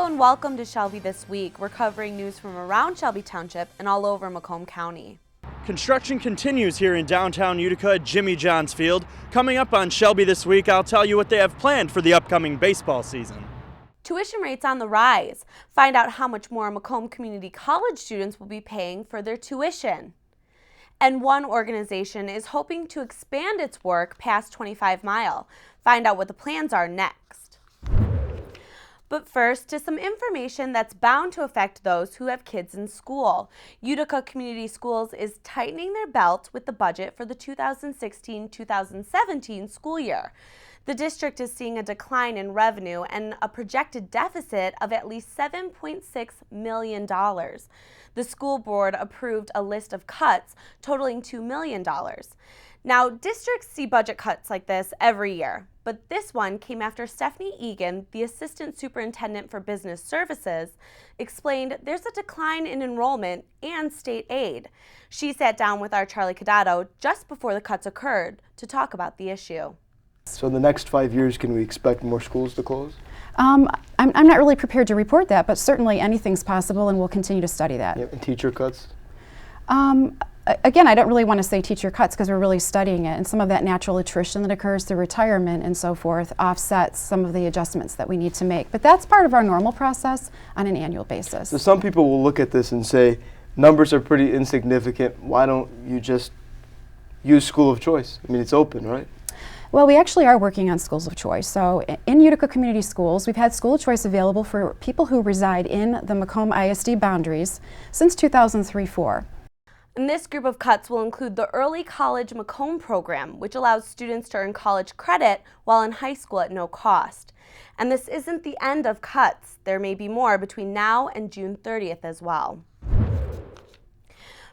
Hello and welcome to Shelby This Week. We're covering news from around Shelby Township and all over Macomb County. Construction continues here in downtown Utica at Jimmy John's Field. Coming up on Shelby This Week, I'll tell you what they have planned for the upcoming baseball season. Tuition rates on the rise. Find out how much more Macomb Community College students will be paying for their tuition. And one organization is hoping to expand its work past 25 Mile. Find out what the plans are next. But first, to some information that's bound to affect those who have kids in school. Utica Community Schools is tightening their belt with the budget for the 2016-2017 school year. The district is seeing a decline in revenue and a projected deficit of at least $7.6 million. The school board approved a list of cuts totaling $2 million. Now, districts see budget cuts like this every year, but this one came after Stephanie Egan, the Assistant Superintendent for Business Services, explained there's a decline in enrollment and state aid. She sat down with our Charlie Cadotto just before the cuts occurred to talk about the issue. So in the next 5 years, can we expect more schools to close? I'm not really prepared to report that, but certainly anything's possible, and we'll continue to study that. Yep. And teacher cuts? Again, I don't really want to say teacher cuts because we're really studying it, and some of that natural attrition that occurs through retirement and so forth offsets some of the adjustments that we need to make. But that's part of our normal process on an annual basis. So some people will look at this and say, numbers are pretty insignificant. Why don't you just use school of choice? I mean, it's open, right? Well, we actually are working on schools of choice. So in Utica Community Schools, we've had school of choice available for people who reside in the Macomb ISD boundaries since 2003-04. And this group of cuts will include the Early College Macomb program, which allows students to earn college credit while in high school at no cost. And this isn't the end of cuts. There may be more between now and June 30th as well.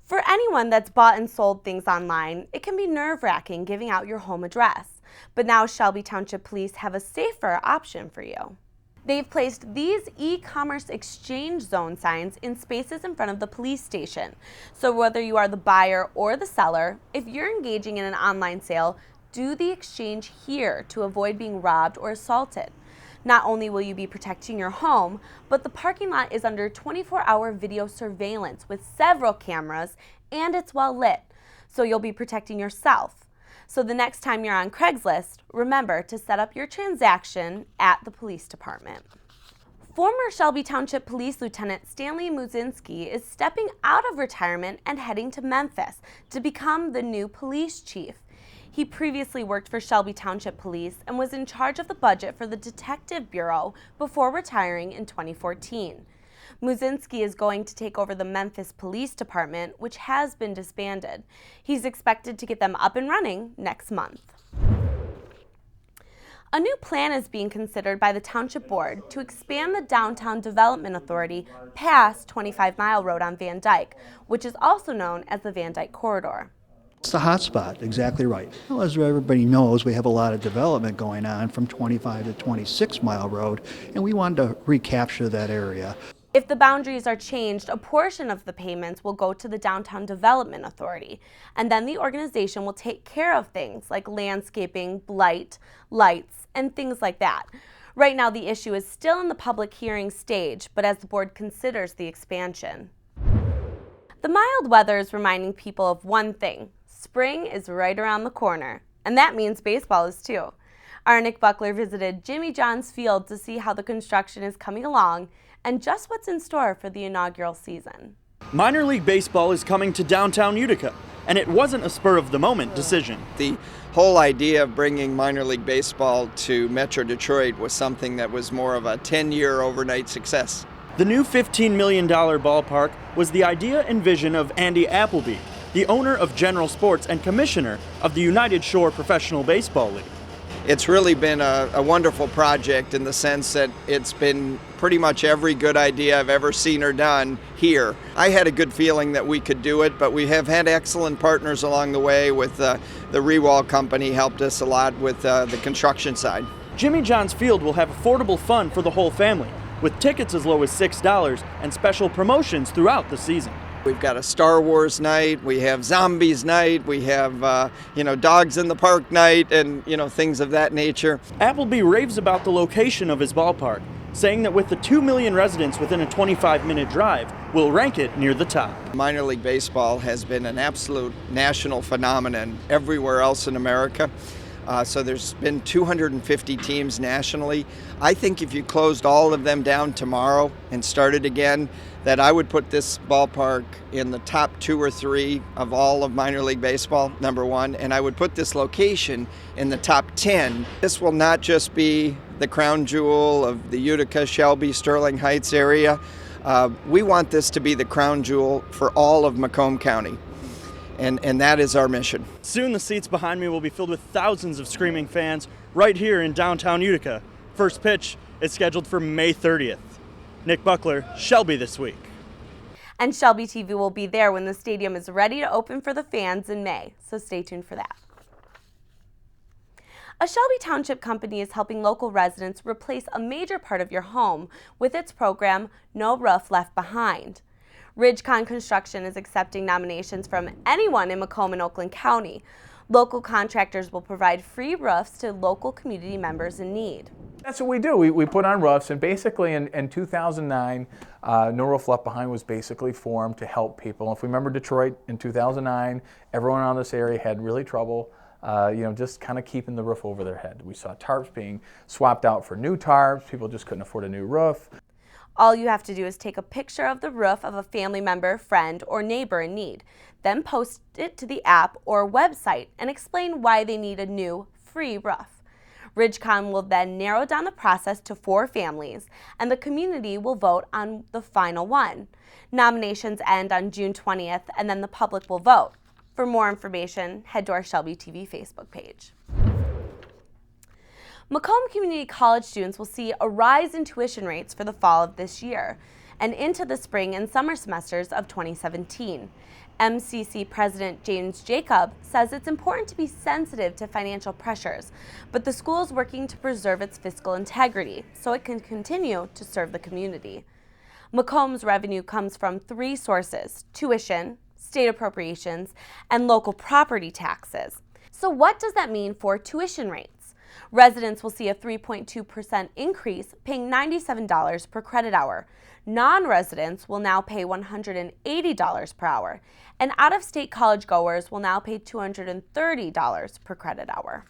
For anyone that's bought and sold things online, it can be nerve-wracking giving out your home address. But now Shelby Township Police have a safer option for you. They've placed these e-commerce exchange zone signs in spaces in front of the police station. So whether you are the buyer or the seller, if you're engaging in an online sale, do the exchange here to avoid being robbed or assaulted. Not only will you be protecting your home, but the parking lot is under 24-hour video surveillance with several cameras, and it's well lit, so you'll be protecting yourself. So the next time you're on Craigslist, remember to set up your transaction at the police department. Former Shelby Township Police Lieutenant Stanley Muzinski is stepping out of retirement and heading to Memphis to become the new police chief. He previously worked for Shelby Township Police and was in charge of the budget for the Detective Bureau before retiring in 2014. Muzinski is going to take over the Memphis Police Department, which has been disbanded. He's expected to get them up and running next month. A new plan is being considered by the Township Board to expand the Downtown Development Authority past 25 Mile Road on Van Dyke, which is also known as the Van Dyke Corridor. It's the hot spot, exactly right. Well, as everybody knows, we have a lot of development going on from 25 to 26 Mile Road, and we wanted to recapture that area. If the boundaries are changed, a portion of the payments will go to the Downtown Development Authority, and then the organization will take care of things like landscaping, blight, lights, and things like that. Right now, the issue is still in the public hearing stage, but as the board considers the expansion. The mild weather is reminding people of one thing: spring is right around the corner, and that means baseball is too. Our Nick Buckler visited Jimmy John's Field to see how the construction is coming along and just what's in store for the inaugural season. Minor League Baseball is coming to downtown Utica, and it wasn't a spur-of-the-moment decision. The whole idea of bringing minor league baseball to Metro Detroit was something that was more of a 10-year overnight success. The new $15 million ballpark was the idea and vision of Andy Appleby, the owner of General Sports and commissioner of the United Shore Professional Baseball League. It's really been a wonderful project in the sense that it's been pretty much every good idea I've ever seen or done here. I had a good feeling that we could do it, but we have had excellent partners along the way with the Rewall Company helped us a lot with the construction side. Jimmy John's Field will have affordable fun for the whole family, with tickets as low as $6 and special promotions throughout the season. We've got a Star Wars night, we have Zombies night, we have, Dogs in the Park night, and, things of that nature. Appleby raves about the location of his ballpark, saying that with the 2 million residents within a 25-minute drive, will rank it near the top. Minor League Baseball has been an absolute national phenomenon everywhere else in America. So there's been 250 teams nationally. I think if you closed all of them down tomorrow and started again, that I would put this ballpark in the top 2 or 3 of all of minor league baseball, number 1, and I would put this location in the top 10. This will not just be the crown jewel of the Utica, Shelby, Sterling Heights area. We want this to be the crown jewel for all of Macomb County. And that is our mission. Soon the seats behind me will be filled with thousands of screaming fans right here in downtown Utica. First pitch is scheduled for May 30th. Nick Buckler, Shelby This Week. And Shelby TV will be there when the stadium is ready to open for the fans in May, so stay tuned for that. A Shelby Township company is helping local residents replace a major part of your home with its program, No Roof Left Behind. Ridgecon Construction is accepting nominations from anyone in Macomb and Oakland County. Local contractors will provide free roofs to local community members in need. That's what we do. We put on roofs, and basically in 2009, No Roof Left Behind was basically formed to help people. If we remember Detroit in 2009, everyone around this area had really trouble just kind of keeping the roof over their head. We saw tarps being swapped out for new tarps. People just couldn't afford a new roof. All you have to do is take a picture of the roof of a family member, friend, or neighbor in need, then post it to the app or website and explain why they need a new, free roof. Ridgecon will then narrow down the process to 4 families, and the community will vote on the final one. Nominations end on June 20th, and then the public will vote. For more information, head to our Shelby TV Facebook page. Macomb Community College students will see a rise in tuition rates for the fall of this year and into the spring and summer semesters of 2017. MCC President James Jacob says it's important to be sensitive to financial pressures, but the school is working to preserve its fiscal integrity so it can continue to serve the community. Macomb's revenue comes from 3 sources: tuition, state appropriations, and local property taxes. So what does that mean for tuition rates? Residents will see a 3.2% increase, paying $97 per credit hour. Non-residents will now pay $180 per hour, and out-of-state college goers will now pay $230 per credit hour.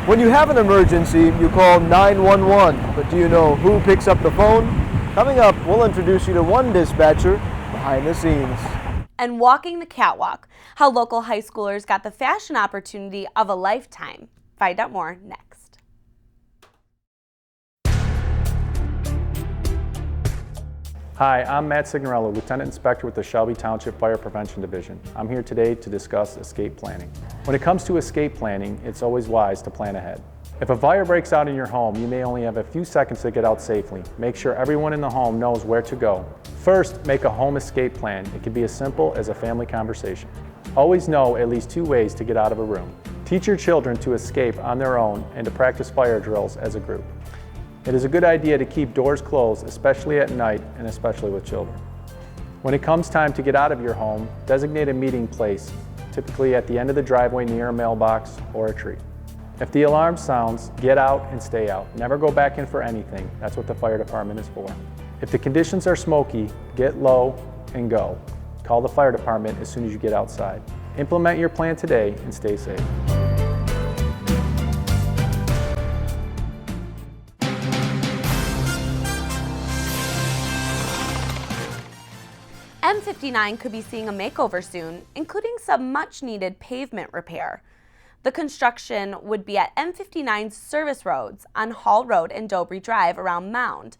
When you have an emergency, you call 911, but do you know who picks up the phone? Coming up, we'll introduce you to one dispatcher behind the scenes. And walking the catwalk, how local high schoolers got the fashion opportunity of a lifetime. Find out more next. Hi, I'm Matt Signorello, Lieutenant Inspector with the Shelby Township Fire Prevention Division. I'm here today to discuss escape planning. When it comes to escape planning, it's always wise to plan ahead. If a fire breaks out in your home, you may only have a few seconds to get out safely. Make sure everyone in the home knows where to go. First, make a home escape plan. It can be as simple as a family conversation. Always know at least 2 ways to get out of a room. Teach your children to escape on their own and to practice fire drills as a group. It is a good idea to keep doors closed, especially at night and especially with children. When it comes time to get out of your home, designate a meeting place, typically at the end of the driveway near a mailbox or a tree. If the alarm sounds, get out and stay out. Never go back in for anything. That's what the fire department is for. If the conditions are smoky, get low and go. Call the fire department as soon as you get outside. Implement your plan today and stay safe. M59 could be seeing a makeover soon, including some much-needed pavement repair. The construction would be at M59's service roads on Hall Road and Dobry Drive around Mound.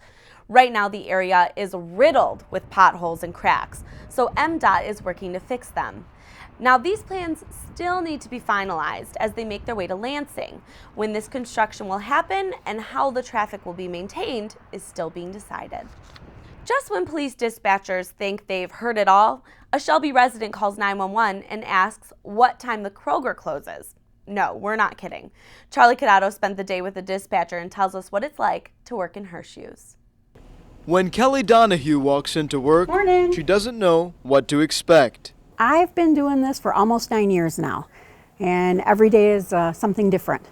Right now, the area is riddled with potholes and cracks, so MDOT is working to fix them. Now, these plans still need to be finalized as they make their way to Lansing. When this construction will happen and how the traffic will be maintained is still being decided. Just when police dispatchers think they've heard it all, a Shelby resident calls 911 and asks what time the Kroger closes. No, we're not kidding. Charlie Cadotto spent the day with the dispatcher and tells us what it's like to work in her shoes. When Kelly Donahue walks into work, Morning. She doesn't know what to expect. I've been doing this for almost 9 years now, and every day is something different.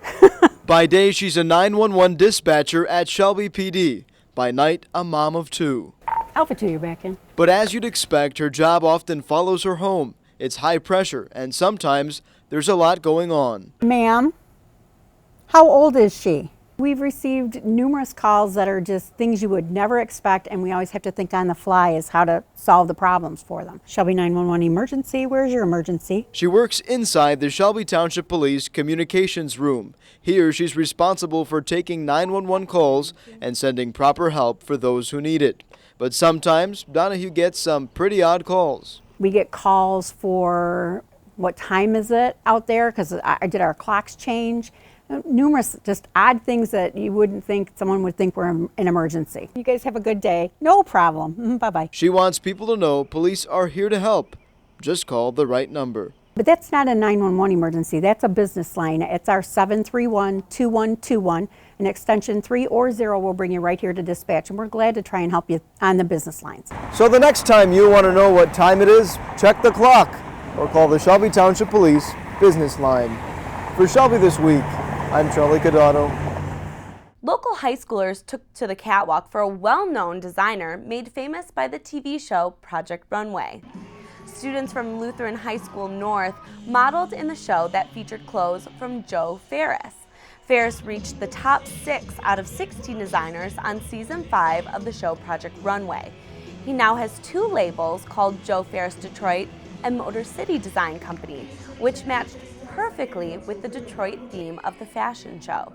By day, she's a 911 dispatcher at Shelby PD. By night, a mom of two. Alpha 2, you're back in. But as you'd expect, her job often follows her home. It's high pressure, and sometimes there's a lot going on. Ma'am, how old is she? We've received numerous calls that are just things you would never expect, and we always have to think on the fly as how to solve the problems for them. Shelby 911 emergency, where's your emergency? She works inside the Shelby Township Police Communications Room. Here, she's responsible for taking 911 calls and sending proper help for those who need it. But sometimes, Donahue gets some pretty odd calls. We get calls for what time is it out there, because did our clocks change? Numerous just odd things that you wouldn't think someone would think were an emergency. You guys have a good day. No problem. Bye-bye. She wants people to know police are here to help. Just call the right number. But that's not a 911 emergency. That's a business line. It's our 731-2121, and extension 3 or 0 will bring you right here to dispatch, and we're glad to try and help you on the business lines. So the next time you want to know what time it is, check the clock or call the Shelby Township Police business line. For Shelby This Week, I'm Charlie Cadano. Local high schoolers took to the catwalk for a well-known designer made famous by the TV show Project Runway. Students from Lutheran High School North modeled in the show that featured clothes from Joe Ferris. Ferris reached the top 6 out of 16 designers on season 5 of the show Project Runway. He now has 2 labels called Joe Ferris Detroit and Motor City Design Company, which matched perfectly with the Detroit theme of the fashion show.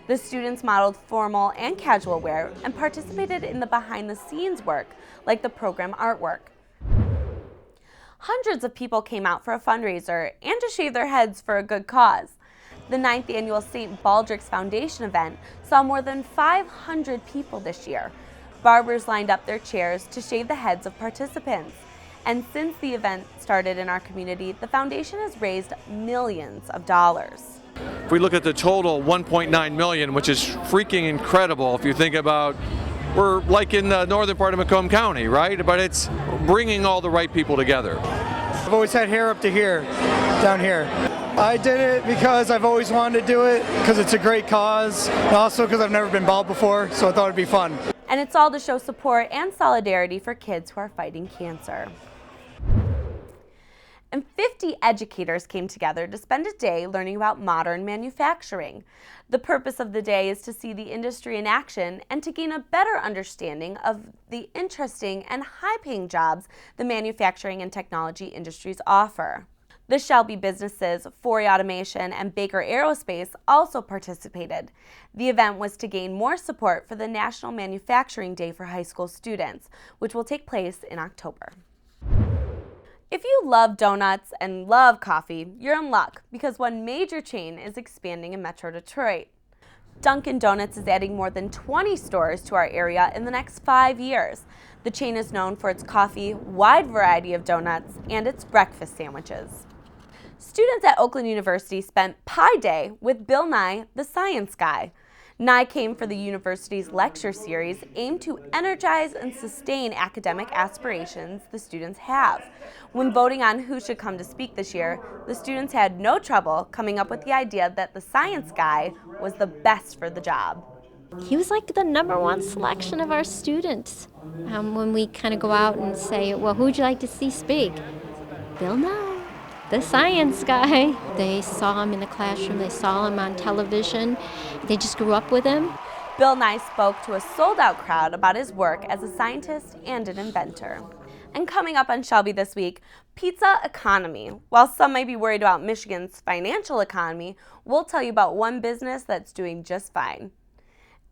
The students modeled formal and casual wear and participated in the behind-the-scenes work, like the program artwork. Hundreds of people came out for a fundraiser and to shave their heads for a good cause. The 9th annual St. Baldricks Foundation event saw more than 500 people this year. Barbers lined up their chairs to shave the heads of participants. And since the event started in our community, the foundation has raised millions of dollars. If we look at the total, 1.9 million, which is freaking incredible if you think about, we're like in the northern part of Macomb County, right? But it's bringing all the right people together. I've always had hair up to here, down here. I did it because I've always wanted to do it, because it's a great cause, and also because I've never been bald before, so I thought it'd be fun. And it's all to show support and solidarity for kids who are fighting cancer. And 50 educators came together to spend a day learning about modern manufacturing. The purpose of the day is to see the industry in action and to gain a better understanding of the interesting and high-paying jobs the manufacturing and technology industries offer. The Shelby businesses, Forey Automation and Baker Aerospace, also participated. The event was to gain more support for the National Manufacturing Day for high school students, which will take place in October. If you love donuts and love coffee, you're in luck because one major chain is expanding in Metro Detroit. Dunkin Donuts is adding more than 20 stores to our area in the next 5 years. The chain is known for its coffee, wide variety of donuts, and its breakfast sandwiches. Students at Oakland University spent Pi Day with Bill Nye, the Science Guy. Nye came for the university's lecture series aimed to energize and sustain academic aspirations the students have. When voting on who should come to speak this year, the students had no trouble coming up with the idea that the Science Guy was the best for the job. He was like the #1 selection of our students. When we kind of go out and say, well, who would you like to see speak? Bill Nye, the Science Guy. They saw him in the classroom, they saw him on television, they just grew up with him. Bill Nye spoke to a sold-out crowd about his work as a scientist and an inventor. And coming up on Shelby this week, pizza economy. While some might be worried about Michigan's financial economy, we'll tell you about one business that's doing just fine.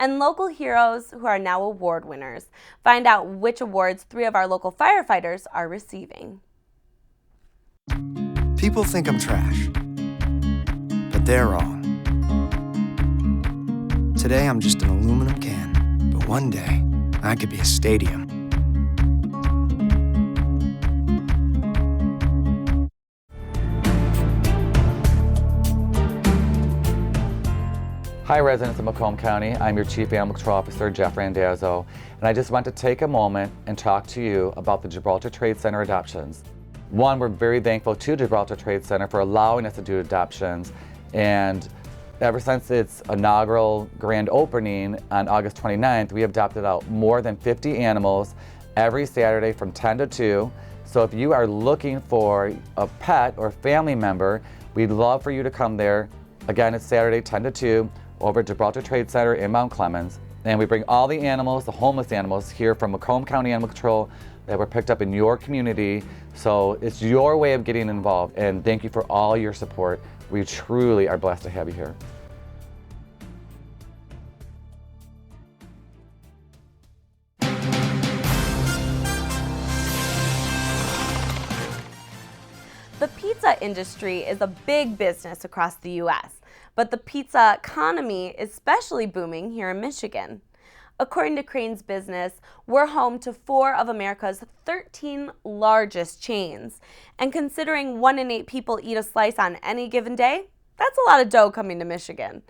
And local heroes who are now award winners. Find out which awards 3 of our local firefighters are receiving. People think I'm trash, but they're wrong. Today I'm just an aluminum can, but one day I could be a stadium. Hi residents of Macomb County, I'm your Chief Animal Control Officer, Jeff Randazzo, and I just want to take a moment and talk to you about the Gibraltar Trade Center adoptions. One, we're very thankful to Gibraltar Trade Center for allowing us to do adoptions, and Ever since its inaugural grand opening on August 29th, we have adopted out more than 50 animals every Saturday from 10 to 2. So if you are looking for a pet or family member, we'd love for you to come there. Again, it's Saturday 10 to 2 over at Gibraltar Trade Center in Mount Clemens. And we bring all the animals, the homeless animals, here from Macomb County Animal Control that were picked up in your community. So it's your way of getting involved. And thank you for all your support. We truly are blessed to have you here. The pizza industry is a big business across the U.S., but the pizza economy is especially booming here in Michigan. According to Crane's Business, we're home to 4 of America's 13 largest chains. And considering 1 in 8 people eat a slice on any given day, that's a lot of dough coming to Michigan.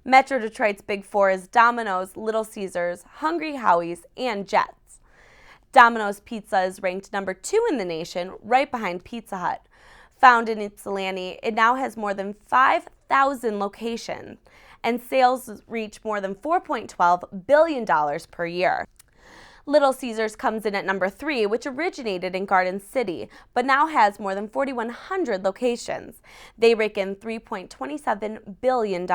Metro Detroit's Big 4 is Domino's, Little Caesars, Hungry Howie's, and Jets. Domino's Pizza is ranked number 2 in the nation, right behind Pizza Hut. Found in Ypsilanti, it now has more than 5,000 locations, and sales reach more than $4.12 billion per year. Little Caesars comes in at number 3, which originated in Garden City, but now has more than 4,100 locations. They rake in $3.27 billion.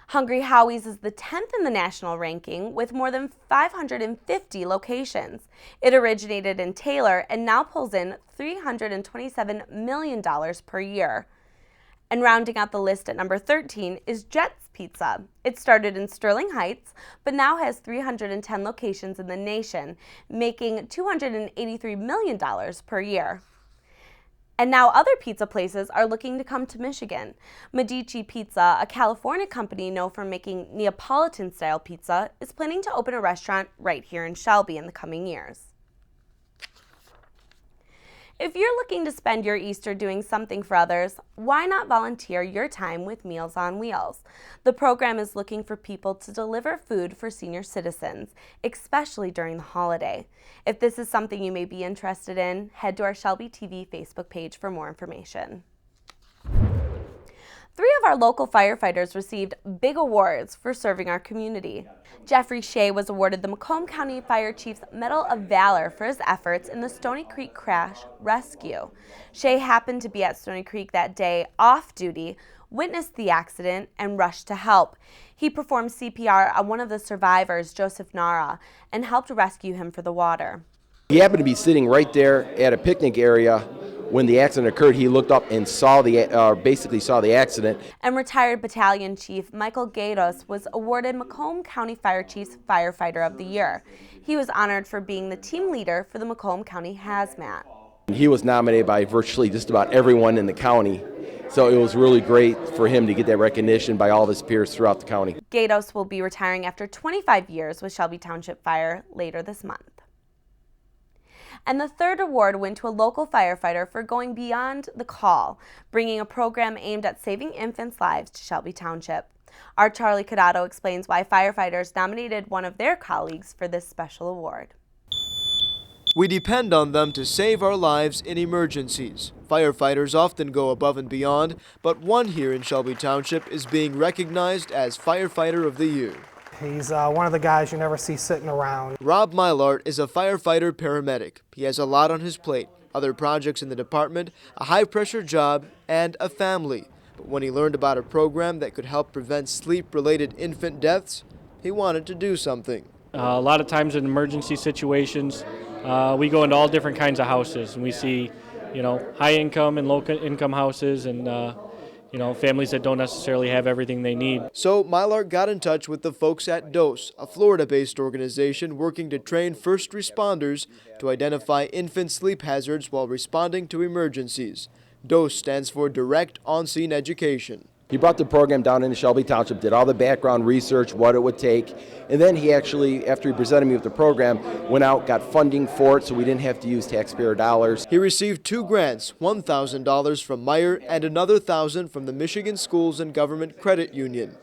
Hungry Howie's is the 10th in the national ranking with more than 550 locations. It originated in Taylor and now pulls in $327 million per year. And rounding out the list at number 13 is Jets Pizza. It started in Sterling Heights, but now has 310 locations in the nation, making $283 million per year. And now other pizza places are looking to come to Michigan. Medici Pizza, a California company known for making Neapolitan-style pizza, is planning to open a restaurant right here in Shelby in the coming years. If you're looking to spend your Easter doing something for others, why not volunteer your time with Meals on Wheels? The program is looking for people to deliver food for senior citizens, especially during the holiday. If this is something you may be interested in, head to our Shelby TV Facebook page for more information. 3 of our local firefighters received big awards for serving our community. Jeffrey Shea was awarded the Macomb County Fire Chief's Medal of Valor for his efforts in the Stony Creek crash rescue. Shea happened to be at Stony Creek that day off duty, witnessed the accident, and rushed to help. He performed CPR on one of the survivors, Joseph Nara, and helped rescue him for the water. He happened to be sitting right there at a picnic area when the accident occurred. He looked up and basically saw the accident. And retired Battalion Chief Michael Gatos was awarded Macomb County Fire Chief's Firefighter of the Year. He was honored for being the team leader for the Macomb County Hazmat. He was nominated by virtually just about everyone in the county, so it was really great for him to get that recognition by all of his peers throughout the county. Gatos will be retiring after 25 years with Shelby Township Fire later this month. And the 3rd award went to a local firefighter for going beyond the call, bringing a program aimed at saving infants' lives to Shelby Township. Our Charlie Cadato explains why firefighters nominated one of their colleagues for this special award. We depend on them to save our lives in emergencies. Firefighters often go above and beyond, but one here in Shelby Township is being recognized as Firefighter of the Year. He's one of the guys you never see sitting around. Rob Mylart is a firefighter paramedic. He has a lot on his plate, other projects in the department, a high-pressure job, and a family. But when he learned about a program that could help prevent sleep-related infant deaths, he wanted to do something. A lot of times in emergency situations, we go into all different kinds of houses, and we see, high-income and low-income houses, and families that don't necessarily have everything they need. So Mylart got in touch with the folks at DOSE, a Florida-based organization working to train first responders to identify infant sleep hazards while responding to emergencies. DOSE stands for Direct On-Scene Education. He brought the program down into Shelby Township, did all the background research, what it would take, and then he actually, after he presented me with the program, went out, got funding for it so we didn't have to use taxpayer dollars. He received 2 grants, $1,000 from Meyer and another $1,000 from the Michigan Schools and Government Credit Union.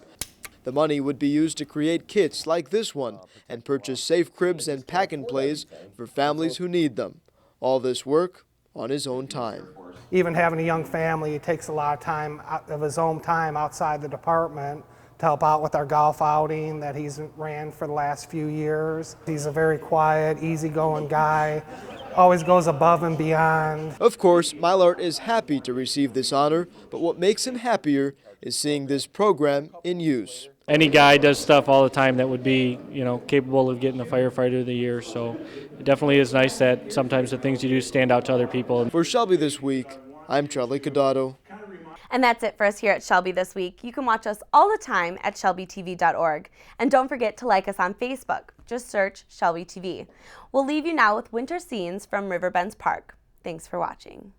The money would be used to create kits like this one and purchase safe cribs and pack-and-plays for families who need them. All this work on his own time. Even having a young family, he takes a lot of time of his own time outside the department to help out with our golf outing that he's ran for the last few years. He's a very quiet, easygoing guy, always goes above and beyond. Of course, Mylart is happy to receive this honor, but what makes him happier is seeing this program in use. Any guy does stuff all the time that would be, capable of getting a Firefighter of the Year. So it definitely is nice that sometimes the things you do stand out to other people. For Shelby This Week, I'm Charlie Cadotto. And that's it for us here at Shelby This Week. You can watch us all the time at shelbytv.org. And don't forget to like us on Facebook. Just search Shelby TV. We'll leave you now with winter scenes from Riverbends Park. Thanks for watching.